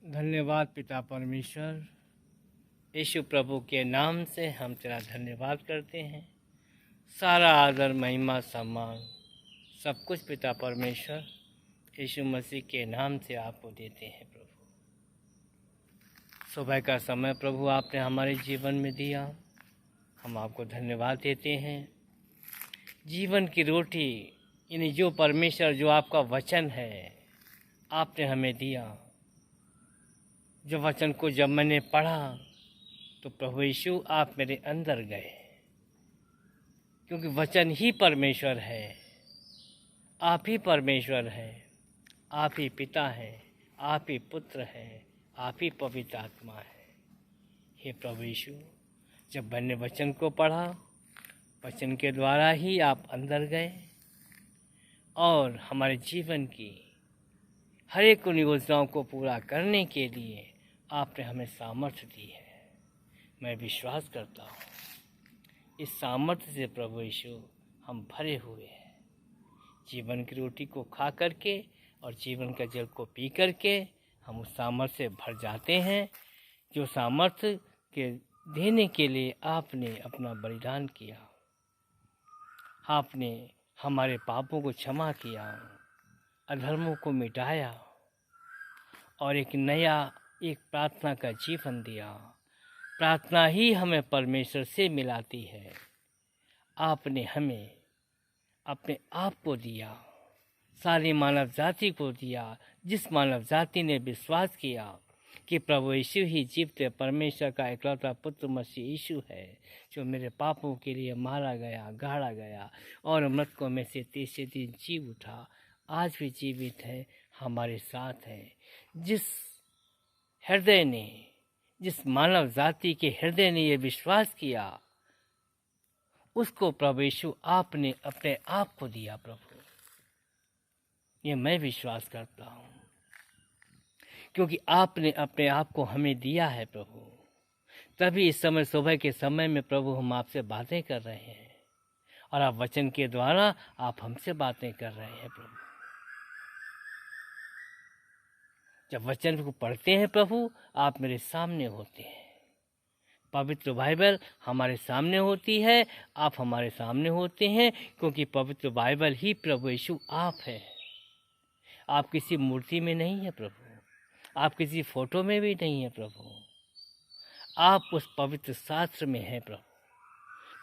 धन्यवाद पिता परमेश्वर, यीशु प्रभु के नाम से हम तेरा धन्यवाद करते हैं। सारा आदर, महिमा, सम्मान सब कुछ पिता परमेश्वर यीशु मसीह के नाम से आपको देते हैं। प्रभु, सुबह का समय प्रभु आपने हमारे जीवन में दिया, हम आपको धन्यवाद देते हैं। जीवन की रोटी यानी जो परमेश्वर, जो आपका वचन है, आपने हमें दिया। जो वचन को जब मैंने पढ़ा तो प्रभु यीशु आप मेरे अंदर गए, क्योंकि वचन ही परमेश्वर है। आप ही परमेश्वर है, आप ही पिता है, आप ही पुत्र है, आप ही पवित्र आत्मा है। हे प्रभु यीशु, जब मैंने वचन को पढ़ा, वचन के द्वारा ही आप अंदर गए और हमारे जीवन की हर एक उन योजनाओं को पूरा करने के लिए आपने हमें सामर्थ्य दी है। मैं विश्वास करता हूँ इस सामर्थ्य से प्रभु यीशु हम भरे हुए हैं। जीवन की रोटी को खा करके और जीवन का जल को पी करके हम उस सामर्थ्य से भर जाते हैं, जो सामर्थ्य के देने के लिए आपने अपना बलिदान किया। आपने हमारे पापों को क्षमा किया, अधर्मों को मिटाया और एक नया प्रार्थना का जीवन दिया। प्रार्थना ही हमें परमेश्वर से मिलाती है। आपने हमें अपने आप को दिया, सारी मानव जाति को दिया। जिस मानव जाति ने विश्वास किया कि प्रभु यीशु ही जीवते परमेश्वर का इकलौता पुत्र मसीह यीशु है, जो मेरे पापों के लिए मारा गया, गाड़ा गया और मृतकों में से तीसरे दिन जी उठा, आज भी जीवित है, हमारे साथ है। जिस मानव जाति के हृदय ने ये विश्वास किया, उसको प्रभु यीशु आपने अपने आप को दिया। प्रभु, ये मैं विश्वास करता हूँ, क्योंकि आपने अपने आप को हमें दिया है प्रभु। तभी इस समय, सुबह के समय में प्रभु, हम आपसे बातें कर रहे हैं और आप वचन के द्वारा आप हमसे बातें कर रहे हैं। प्रभु, जब वचन को पढ़ते हैं प्रभु, आप मेरे सामने होते हैं। पवित्र बाइबल हमारे सामने होती है, आप हमारे सामने होते हैं, क्योंकि पवित्र बाइबल ही प्रभु यीशु आप है। आप किसी मूर्ति में नहीं है प्रभु, आप किसी फोटो में भी नहीं है प्रभु। आप उस पवित्र शास्त्र में हैं प्रभु,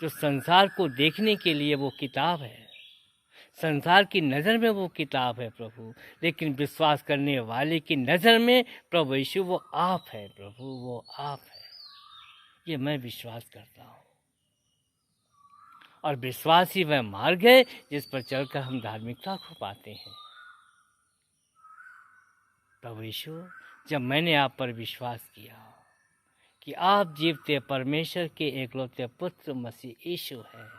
जो संसार को देखने के लिए वो किताब है। संसार की नज़र में वो किताब है प्रभु, लेकिन विश्वास करने वाले की नज़र में प्रभु यीशु वो आप है प्रभु, वो आप है। ये मैं विश्वास करता हूँ, और विश्वास ही वह मार्ग है जिस पर चलकर हम धार्मिकता को पाते हैं। प्रभु यीशु, जब मैंने आप पर विश्वास किया कि आप जीवते परमेश्वर के एकलौते पुत्र मसीह यीशु हैं,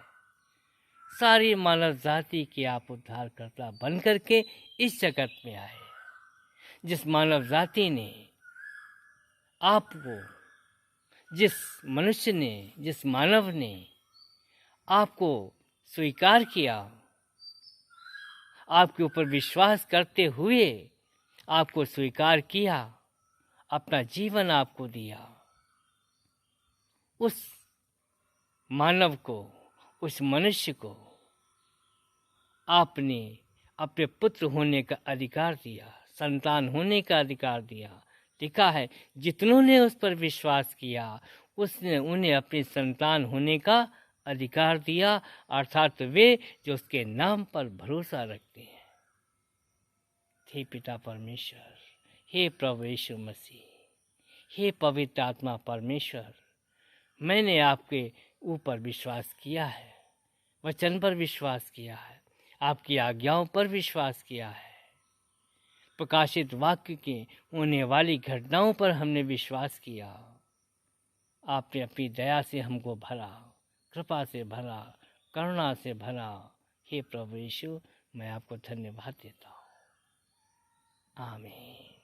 सारी मानव जाति के आप उद्धारकर्ता बन करके इस जगत में आए। जिस मानव जाति ने आपको, जिस मनुष्य ने, जिस मानव ने आपको स्वीकार किया, आपके ऊपर विश्वास करते हुए आपको स्वीकार किया, अपना जीवन आपको दिया, उस मानव को, उस मनुष्य को आपने अपने पुत्र होने का अधिकार दिया, संतान होने का अधिकार दिया। लिखा है, जितनों ने उस पर विश्वास किया, उसने उन्हें अपने संतान होने का अधिकार दिया, अर्थात वे जो उसके नाम पर भरोसा रखते हैं। हे पिता परमेश्वर, हे प्रभु यीशु मसीह, हे पवित्र आत्मा परमेश्वर, मैंने आपके ऊपर विश्वास किया है, वचन पर विश्वास किया है, आपकी आज्ञाओं पर विश्वास किया है, प्रकाशित वाक्य के होने वाली घटनाओं पर हमने विश्वास किया। आपने अपनी दया से हमको भरा, कृपा से भरा, करुणा से भरा। हे प्रभु यीशु, मैं आपको धन्यवाद देता हूँ। आमीन।